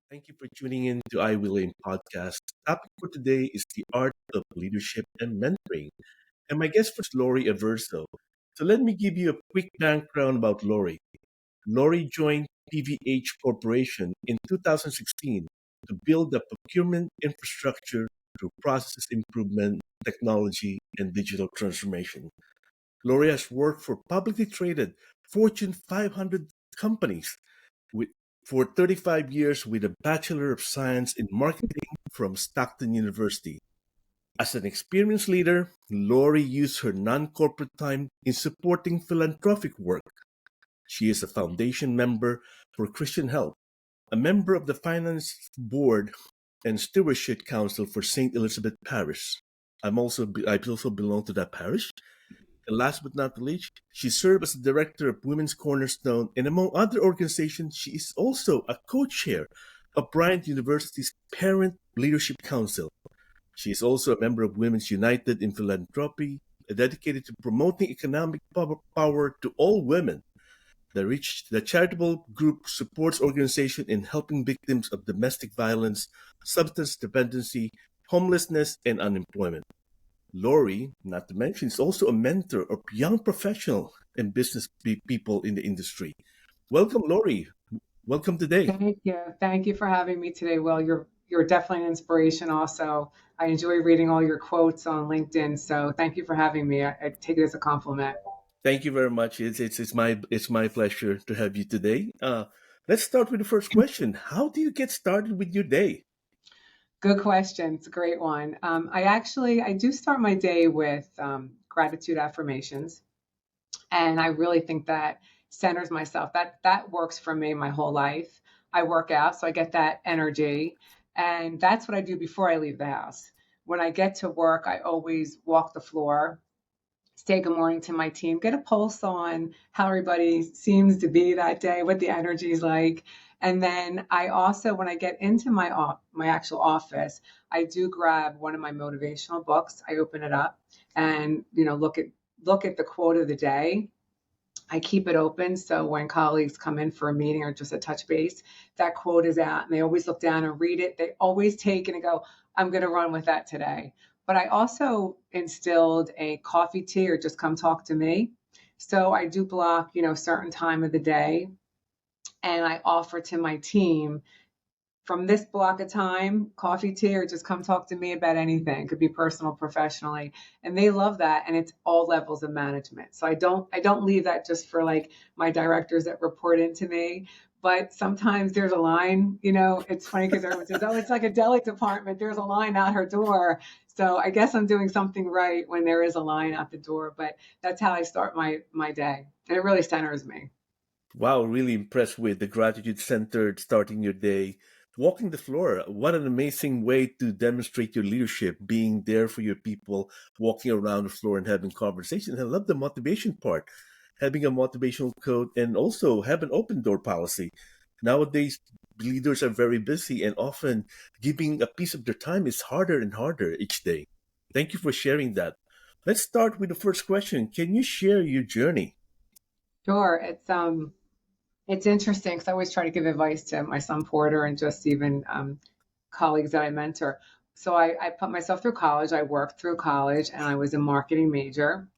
Thank you for tuning in to WdY&x podcast. Topic for today is the art of leadership and mentoring. And my guest is Lori Averso. So let me give you a quick background about Lori. Lori joined PVH Corporation in 2016 to build the procurement infrastructure through process improvement, technology, and digital transformation. Lori has worked for publicly traded Fortune 500 companies with, for 35 years with a Bachelor of Science in Marketing from Stockton University. As an experienced leader, Lori used her non corporate time in supporting philanthropic work. She is a foundation member for Christian Health, a member of the Finance Board and Stewardship Council for St. Elizabeth Parish. I also belong to that parish. And last but not least, she served as the director of Women's Cornerstone, and among other organizations, she is also a co-chair of Bryant University's Parent Leadership Council. She is also a member of Women's United in Philanthropy, dedicated to promoting economic power to all women. The charitable group supports organization in helping victims of domestic violence, substance dependency, homelessness, and unemployment. Lori, not to mention, is also a mentor of young professional and business people in the industry. Welcome, Lori. Welcome today. Thank you. Thank you for having me today, Will. You're definitely an inspiration also. I enjoy reading all your quotes on LinkedIn, so thank you for having me. I take it as a compliment. Thank you very much. It's my pleasure to have you today. Let's start with the first question. How do you get started with your day? Good question. It's a great one. I do start my day with gratitude affirmations, and I really think that centers myself. That works for me my whole life. I work out, so I get that energy, and that's what I do before I leave the house. When I get to work, I always walk the floor, say good morning to my team, get a pulse on how everybody seems to be that day, what the energy is like. And then I also, when I get into my actual office, I do grab one of my motivational books. I open it up and look at the quote of the day. I keep it open so when colleagues come in for a meeting or just a touch base, that quote is out and they always look down and read it. They always take it and go, I'm going to run with that today. But I also instilled a coffee tea or just come talk to me. So I do block, certain time of the day and I offer to my team from this block of time, coffee, tea, or just come talk to me about anything. It could be personal, professionally. And they love that. And it's all levels of management. So I don't leave that just for like my directors that report into me. But sometimes there's a line, it's funny because everyone says, oh, it's like a deli department. There's a line out her door. So I guess I'm doing something right when there is a line out the door. But that's how I start my day. And it really centers me. Wow, really impressed with the gratitude centered starting your day. Walking the floor, what an amazing way to demonstrate your leadership, being there for your people, walking around the floor and having conversations. I love the motivation part, having a motivational code and also have an open door policy. Nowadays, leaders are very busy and often giving a piece of their time is harder and harder each day. Thank you for sharing that. Let's start with the first question. Can you share your journey? Sure. It's interesting because I always try to give advice to my son Porter and just even colleagues that I mentor. So I put myself through college. I worked through college and I was a marketing major.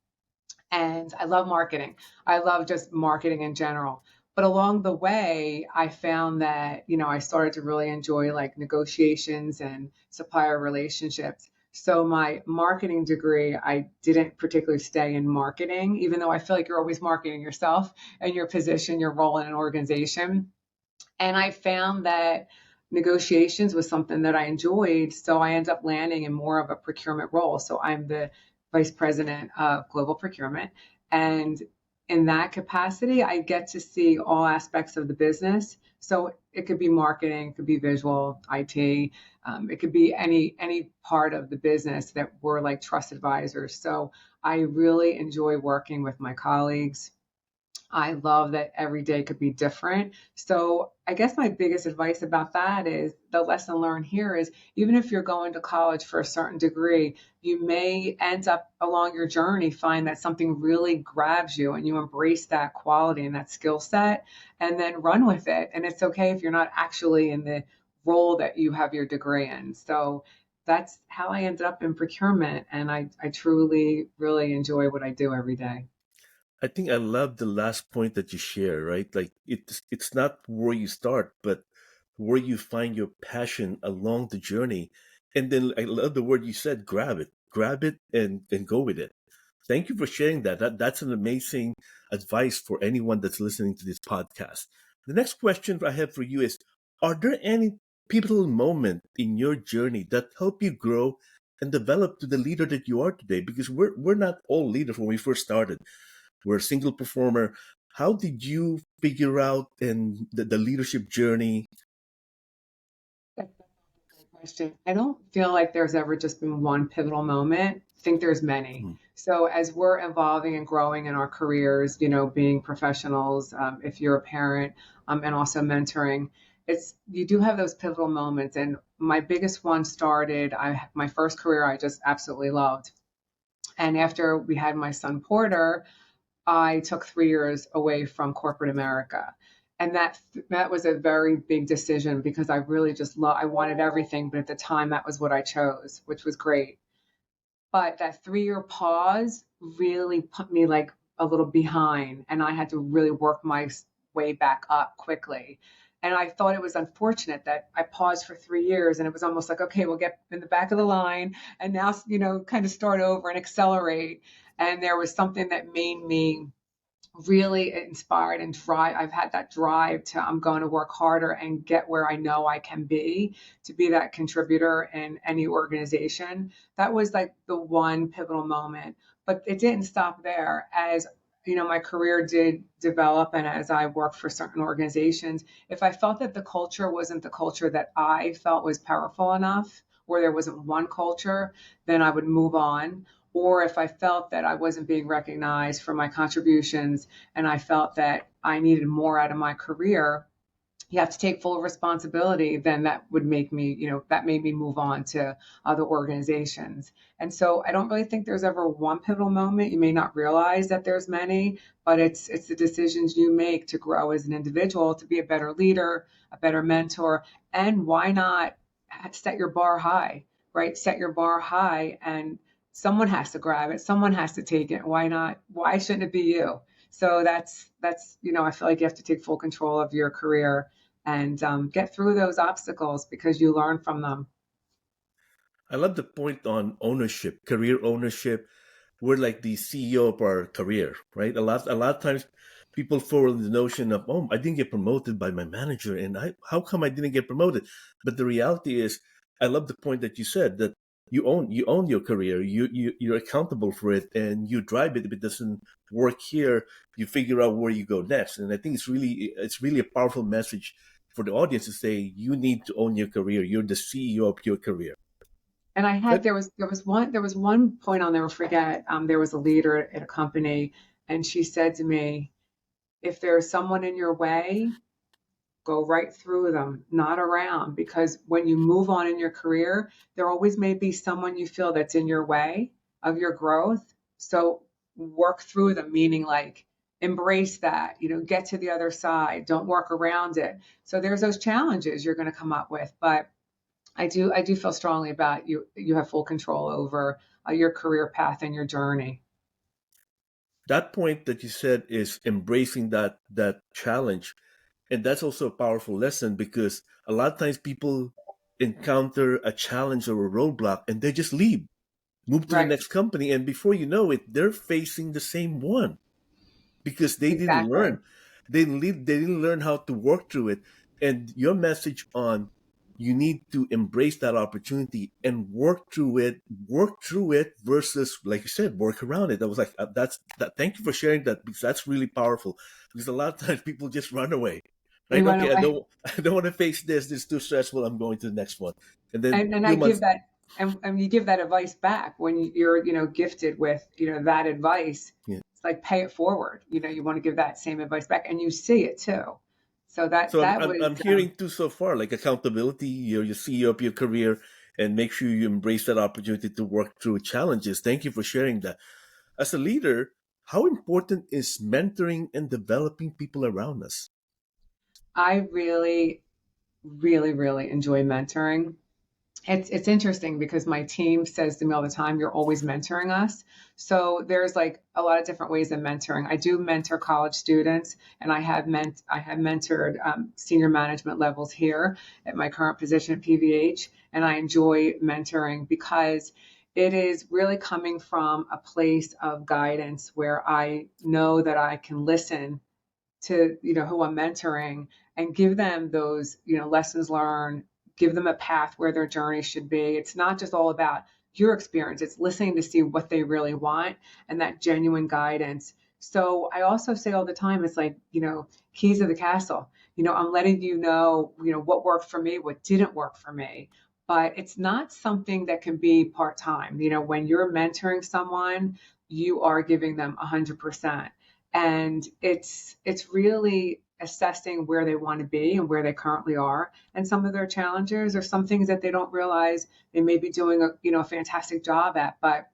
And I love marketing. I love just marketing in general. But along the way, I found that, I started to really enjoy like negotiations and supplier relationships. So my marketing degree, I didn't particularly stay in marketing, even though I feel like you're always marketing yourself and your position, your role in an organization. And I found that negotiations was something that I enjoyed. So I ended up landing in more of a procurement role. So I'm the vice president of global procurement. And in that capacity, I get to see all aspects of the business. So it could be marketing, it could be visual, IT, it could be any part of the business that we're like trust advisors. So I really enjoy working with my colleagues. I love that every day could be different. So I guess my biggest advice about that is the lesson learned here is even if you're going to college for a certain degree, you may end up along your journey find that something really grabs you and you embrace that quality and that skill set and then run with it. And it's okay if you're not actually in the role that you have your degree in. So that's how I ended up in procurement. And I truly, really enjoy what I do every day. I think I love the last point that you share, right? Like it's not where you start, but where you find your passion along the journey. And then I love the word you said, grab it and go with it. Thank you for sharing that. That's an amazing advice for anyone that's listening to this podcast. The next question I have for you is, are there any pivotal moment in your journey that help you grow and develop to the leader that you are today? Because we're not all leaders when we first started. We're a single performer. How did you figure out and the leadership journey? That's a great question. I don't feel like there's ever just been one pivotal moment. I think there's many. Hmm. So as we're evolving and growing in our careers, being professionals, if you're a parent, and also mentoring, it's you do have those pivotal moments. And my biggest one started. My first career I just absolutely loved, and after we had my son Porter, I took 3 years away from corporate America. And that was a very big decision because I really just I wanted everything, but at the time that was what I chose, which was great. But that 3 year pause really put me like a little behind, and I had to really work my way back up quickly. And I thought it was unfortunate that I paused for 3 years, and it was almost like, okay, we'll get in the back of the line and now, kind of start over and accelerate. And there was something that made me really inspired and drive. I've had that drive to I'm going to work harder and get where I know I can be to be that contributor in any organization. That was like the one pivotal moment. But it didn't stop there. As my career did develop, and as I worked for certain organizations, if I felt that the culture wasn't the culture that I felt was powerful enough, where there wasn't one culture, then I would move on. Or if I felt that I wasn't being recognized for my contributions and I felt that I needed more out of my career, you have to take full responsibility, then that would make me, that made me move on to other organizations. And so I don't really think there's ever one pivotal moment. You may not realize that there's many, but it's the decisions you make to grow as an individual, to be a better leader, a better mentor, and why not set your bar high, right? Set your bar high, and someone has to grab it, someone has to take it. Why not? Why shouldn't it be you? So that's I feel like you have to take full control of your career and get through those obstacles because you learn from them. I love the point on ownership, career ownership. We're like the CEO of our career, right? A lot of times people fall in the notion of, oh, I didn't get promoted by my manager, and how come I didn't get promoted? But the reality is, I love the point that you said that you own your career. You're accountable for it, and you drive it. If it doesn't work here, you figure out where you go next. And I think it's really a powerful message for the audience to say you need to own your career. You're the CEO of your career. And I had But there was one point I'll never forget. There was a leader at a company, and she said to me, "If there's someone in your way, go right through them, not around, because when you move on in your career, there always may be someone you feel that's in your way of your growth. So work through them, meaning like embrace that, get to the other side, don't work around it. So there's those challenges you're going to come up with, but I do feel strongly about you have full control over your career path and your journey. that point that you said is embracing that challenge, and that's also a powerful lesson because a lot of times people encounter a challenge or a roadblock and they just leave, move to the Right. next company, and before you know it they're facing the same one because they didn't Exactly. learn. They didn't learn how to work through it. And your message on you need to embrace that opportunity and work through it versus, like you said, work around it. I was like, that's that. Thank you for sharing that because that's really powerful. Because a lot of times people just run away, They right? run Okay, I away. don't, I don't want to face this. This is too stressful. I'm going to the next one, and then And few I months. give that, and you give that advice back when you're, gifted with, that advice. Yeah. It's like pay it forward. You want to give that same advice back, and you see it too. So that So I'm, that I'm, was I'm hearing too so far, like accountability, you're CEO of your career, and make sure you embrace that opportunity to work through challenges. Thank you for sharing that. As a leader, how important is mentoring and developing people around us? I really really, really enjoy mentoring. It's interesting because my team says to me all the time, "You're always mentoring us." So there's like a lot of different ways of mentoring. I do mentor college students, and I have mentored senior management levels here at my current position at PVH, and I enjoy mentoring because it is really coming from a place of guidance where I know that I can listen to who I'm mentoring and give them those lessons learned, give them a path where their journey should be. It's not just all about your experience, it's listening to see what they really want and that genuine guidance. So I also say all the time, it's like, keys of the castle. I'm letting what worked for me, what didn't work for me. But it's not something that can be part-time. When you're mentoring someone, you are giving them 100%, and it's really assessing where they want to be and where they currently are and some of their challenges or some things that they don't realize they may be doing a fantastic job at, but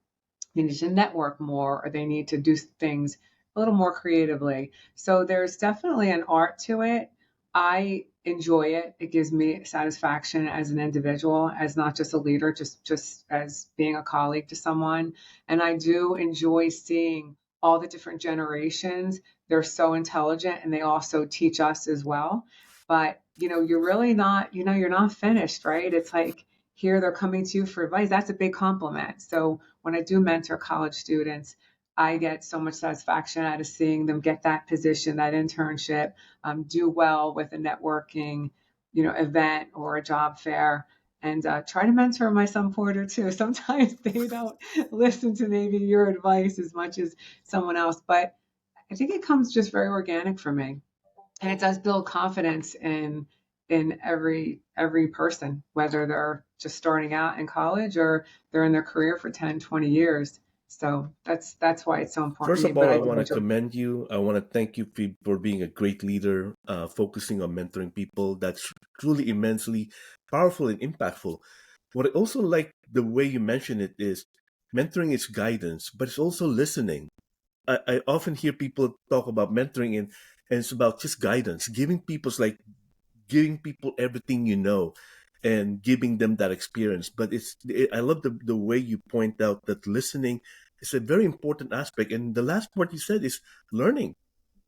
they need to network more or they need to do things a little more creatively. So there's definitely an art to it. I enjoy it. It gives me satisfaction as an individual, as not just a leader, just as being a colleague to someone. And I do enjoy seeing all the different generations. They're so intelligent and they also teach us as well. But you're really not, you're not finished, right? It's like here they're coming to you for advice. That's a big compliment. So when I do mentor college students, I get so much satisfaction out of seeing them get that position, that internship, do well with a networking, event or a job fair, and try to mentor my son Porter too. Sometimes they don't listen to maybe your advice as much as someone else, but I think it comes just very organic for me, and it does build confidence in every person, whether they're just starting out in college or they're in their career for 10, 20 years. So that's why it's so important First to me. of But all, I I do want to enjoy. commend you. I want to thank you for being a great leader, focusing on mentoring people. That's truly immensely powerful and impactful. What I also like the way you mention it is mentoring is guidance, but it's also listening. I often hear people talk about mentoring, and it's about just guidance, giving people everything you know and giving them that experience. But I love the way you point out that listening is a very important aspect. And the last part you said is learning.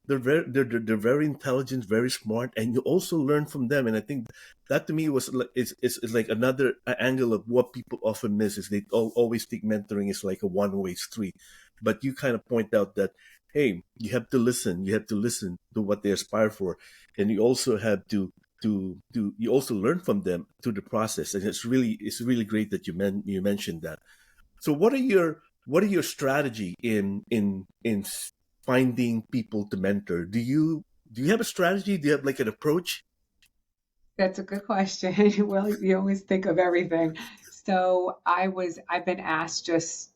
They're very intelligent, very smart, and you also learn from them. And I think that to me was like it's like another angle of what people often miss is they always think mentoring is like a one-way street, but you kind of point out that hey, you have to listen to what they aspire for, and you also have to you also learn from them through the process, and it's really great that you mentioned that. So what are your strategy in finding people to mentor? Do you have a strategy? Do you have like an approach? That's a good question. Well, you always think of everything. So I've been asked just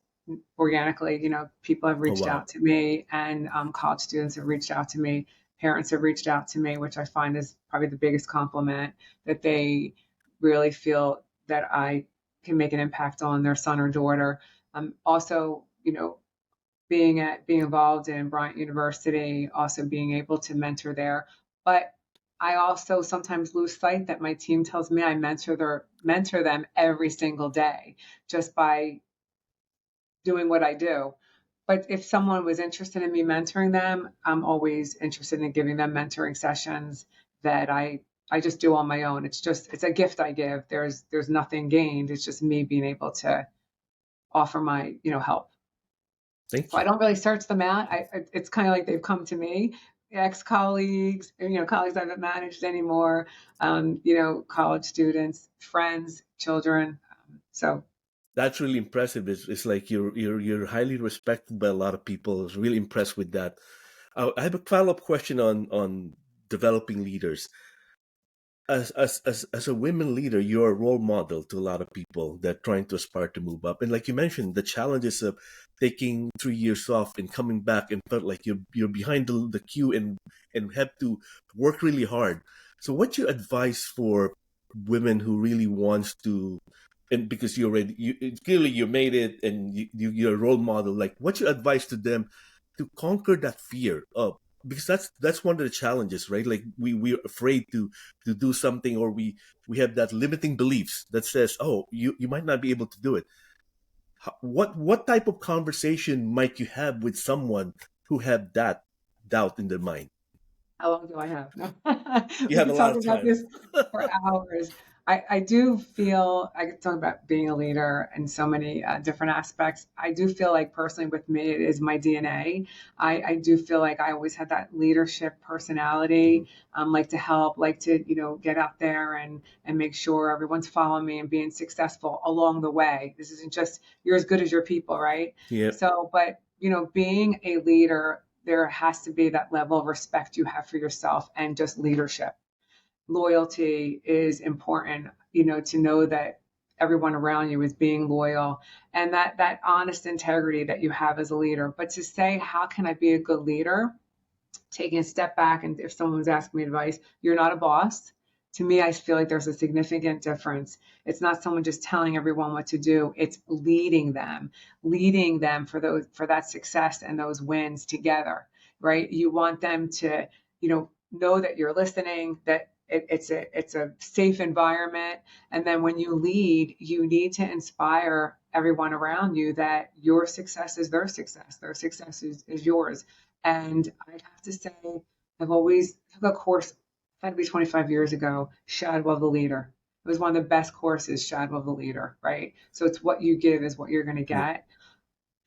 organically, people have Oh reached wow, out to me, and college students have reached out to me, parents have reached out to me, which I find is probably the biggest compliment, that they really feel that I can make an impact on their son or daughter. Also, being involved in Bryant University, also being able to mentor there. But I also sometimes lose sight that my team tells me I mentor them every single day just by doing what I do. But if someone was interested in me mentoring them, I'm always interested in giving them mentoring sessions that I just do on my own. It's a gift I give. There's nothing gained. It's just me being able to offer my help. thank So I you. don't really search them out. It's kind of like they've come to me, ex-colleagues, colleagues I haven't managed anymore, college students, friends, children. So That's really impressive. It's like you're highly respected by a lot of people. I was really impressed with that. I have a follow-up question on developing leaders. As a women leader, you're a role model to a lot of people that are trying to aspire to move up. And like you mentioned, the challenges of taking 3 years off and coming back and felt like you're behind the queue and have to work really hard. So what's your advice for women who really wants to, and because you already clearly you made it and you're a role model, like what's your advice to them to conquer that fear of because that's one of the challenges, right? Like we're afraid to do something, or we have that limiting beliefs that says, oh, you might not be able to do it. What type of conversation might you have with someone who have that doubt in their mind? How long do I have? No. You We have a could lot talk of about time. this for hours. I do feel I could talk about being a leader in so many different aspects. I do feel like personally with me, it is my DNA. I do feel like I always had that leadership Mhm. personality, like to help, like to, get out there and make sure everyone's following me and being successful along the way. This isn't just you're as good as your people, right? Yeah, So, but, being a leader, there has to be that level of respect you have for yourself and just leadership. Loyalty is important, to know that everyone around you is being loyal and that honest integrity that you have as a leader. But to say, how can I be a good leader? Taking a step back, and if someone was asking me advice, you're not a boss. To me, I feel like there's a significant difference. It's not someone just telling everyone what to do, it's leading them for that success and those wins together, right? You want them to, know that you're listening, that it's a safe environment. And then when you lead, you need to inspire everyone around you that your success is their success is yours. And I'd have to say, I've always took a course, had to be 25 years ago, Shadwell the Leader. It was one of the best courses, Shadwell the Leader, right? So it's what you give is what you're going to yeah, get.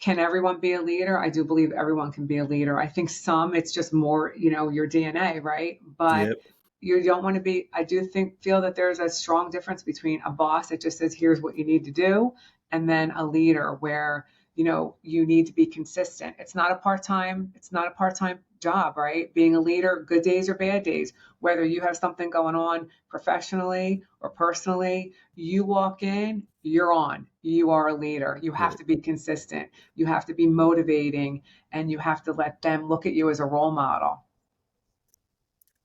Can everyone be a leader? I do believe everyone can be a leader. I think some, it's just more, your DNA, right? But yeah, you don't want to be, I do feel that there's a strong difference between a boss that just says, here's what you need to do, and then a leader where, you need to be consistent. It's not a part-time job, right? Being a leader, good days or bad days, whether you have something going on professionally or personally, you walk in, you're on. You are a leader. You have right. to be consistent. You have to be motivating, and you have to let them look at you as a role model.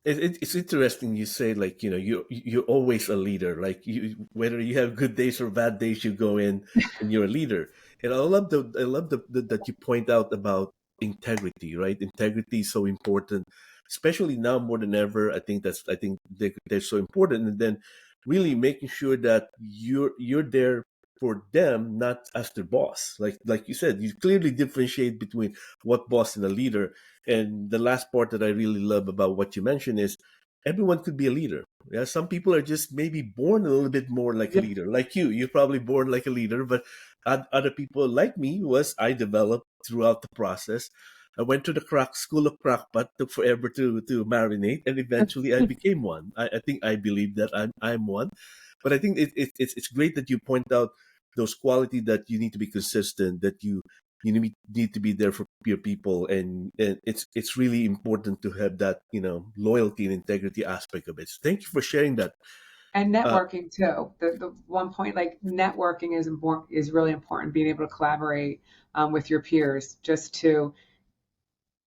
It's interesting you say, like, you're always a leader, like whether you have good days or bad days, you go in and you're a leader. And I love that you point out about integrity, right? Integrity is so important, especially now more than ever. I think they're so important. And then really making sure that you're there for them, not as their boss. Like you said, you clearly differentiate between what boss and a leader. And the last part that I really love about what you mentioned is everyone could be a leader. Yeah, some people are just maybe born a little bit more like a Yeah. leader. Like you, you're probably born like a leader, but other people like me was I developed throughout the process. I went to the crack school of crackpot, took forever to marinate, and eventually I became one. I think I believe that I'm one, but I think it's great that you point out those quality that you need to be consistent, that you need to be there for your people, and it's really important to have that loyalty and integrity aspect of it. So thank you for sharing that. And uh, networking too. The one point, like networking is really important. Being able to collaborate with your peers, just to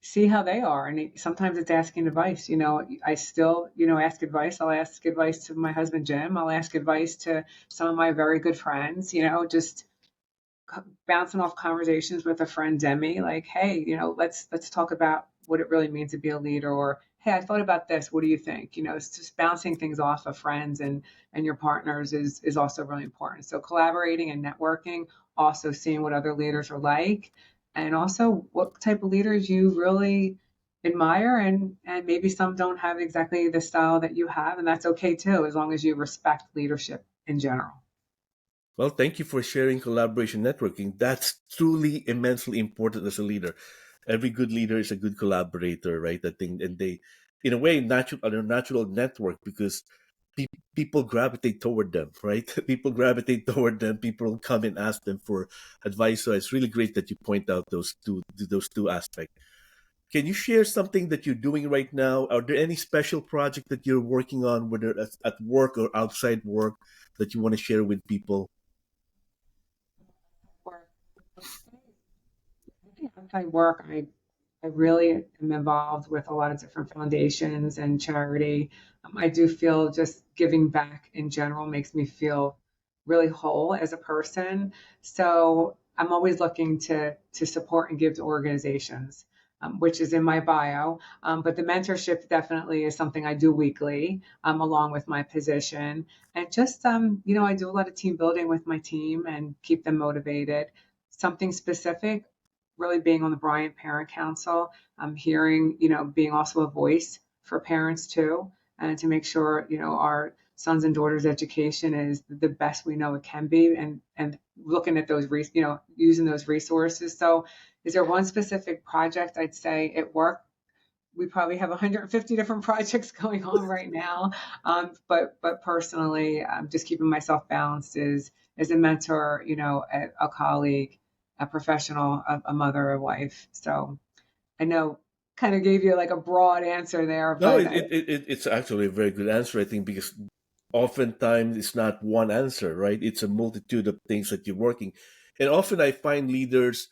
see how they are. And sometimes it's asking advice. I still, ask advice. I'll ask advice to my husband Jim. I'll ask advice to some of my very good friends. Just bouncing off conversations with a friend Demi, like, hey, let's talk about what it really means to be a leader, or hey, I thought about this. What do you think? It's just bouncing things off of friends and your partners is also really important. So collaborating and networking, also seeing what other leaders are like, and also what type of leaders you really admire, and maybe some don't have exactly the style that you have, and that's okay too, as long as you respect leadership in general. well, thank you for sharing collaboration networking. That's truly immensely important as a leader. Every good leader is a good collaborator, right? I think, and they, in a way, natural network, because people gravitate toward them, right? People gravitate toward them. People come and ask them for advice. So it's really great that you point out those two aspects. Can you share something that you're doing right now? Are there any special project that you're working on, whether at work or outside work, that you want to share with people? Work. Outside work, I really am involved with a lot of different foundations and charity. I do feel just giving back in general makes me feel really whole as a person. So I'm always looking to support and give to organizations. which is in my bio. But the mentorship definitely is something I do weekly, along with my position. And just, I do a lot of team building with my team and keep them motivated. Something specific, really being on the Bryant Parent Council, hearing, being also a voice for parents too, and to make sure, our sons and daughters' education is the best we know it can be, and looking at those, using those resources. So, is there one specific project I'd say it worked? We probably have 150 different projects going on right now, but personally, just keeping myself balanced is as a mentor, a colleague, a professional, a mother, a wife. So I know kind of gave you like a broad answer there, No, but it's actually a very good answer, I think, because oftentimes it's not one answer, right? It's a multitude of things that you're working. And often I find leaders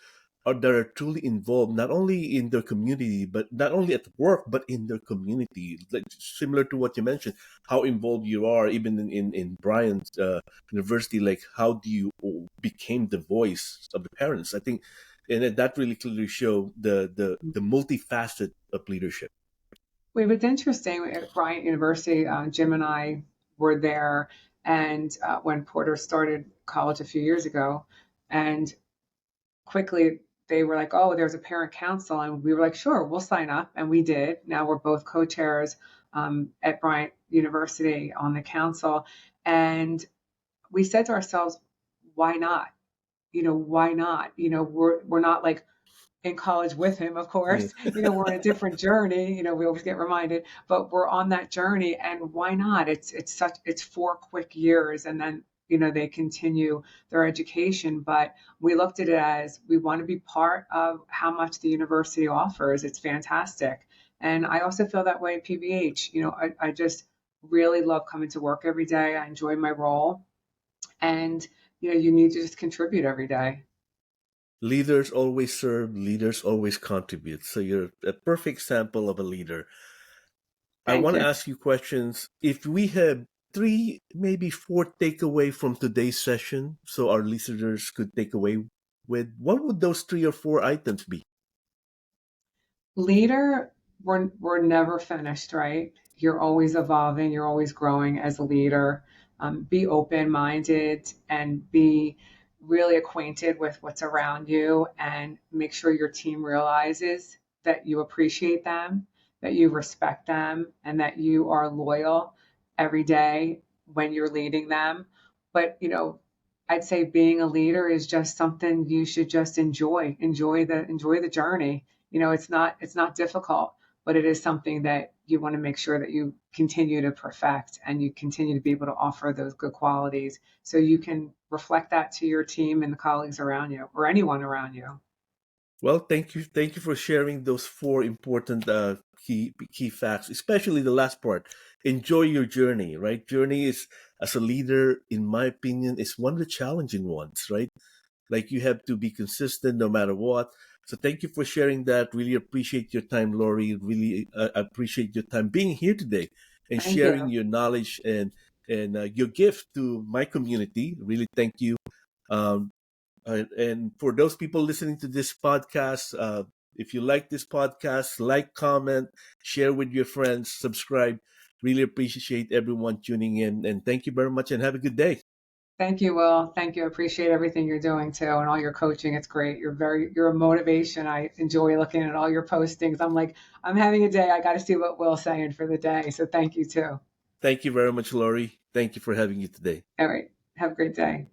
that are truly involved, not only in their community, but not only at work, but in their community. Like, similar to what you mentioned, how involved you are, even in Brian's university, like how do you became the voice of the parents? I think, and that really clearly show the multifaceted of leadership. Wait, it's interesting. At Bryant University, Jim and I were there, and when Porter started college a few years ago, and quickly they were like, "Oh, there's a parent council," and we were like, "Sure, we'll sign up," and we did. Now we're both co-chairs at Bryant University on the council, and we said to ourselves, "Why not? Why not? We're not like in college with him, of Yeah. course. We're on a different journey. We always get reminded, but we're on that journey, and why not? It's 4 quick years, and then they continue their education. But we looked at it as we want to be part of how much the university offers. It's fantastic, and I also feel that way at PBH. I just really love coming to work every day. I enjoy my role, and you need to just contribute every day. Leaders always serve, leaders always contribute. So you're a perfect example of a leader. I Thank want to you. ask you questions. If we have three, maybe four takeaway from today's session, so our listeners could take away with, what would those three or four items be? Leader, we're never finished, right? You're always evolving, you're always growing as a leader. Be open minded and be really acquainted with what's around you, and make sure your team realizes that you appreciate them, that you respect them, and that you are loyal every day when you're leading them. But I'd say being a leader is just something you should just enjoy the journey. It's not difficult, but it is something that you want to make sure that you continue to perfect, and you continue to be able to offer those good qualities so you can reflect that to your team and the colleagues around you or anyone around you. Well, thank you for sharing those four important key facts, especially the last part. Enjoy your journey, right? Journey is, as a leader, in my opinion, is one of the challenging ones, right? Like, you have to be consistent no matter what. So thank you for sharing that. Really appreciate your time, Lori. Really appreciate your time being here today and Thank sharing you. your knowledge and your gift to my community. Really thank you. Um, and for those people listening to this podcast, if you like this podcast, like, comment, share with your friends, subscribe. Really appreciate everyone tuning in. And thank you very much and have a good day. Thank you, Will. Thank you. I appreciate everything you're doing too, and all your coaching. It's great. You're a motivation. I enjoy looking at all your postings. I'm like, I'm having a day. I got to see what Will's saying for the day. So thank you too. Thank you very much, Lori. Thank you for having you today. All right. Have a great day.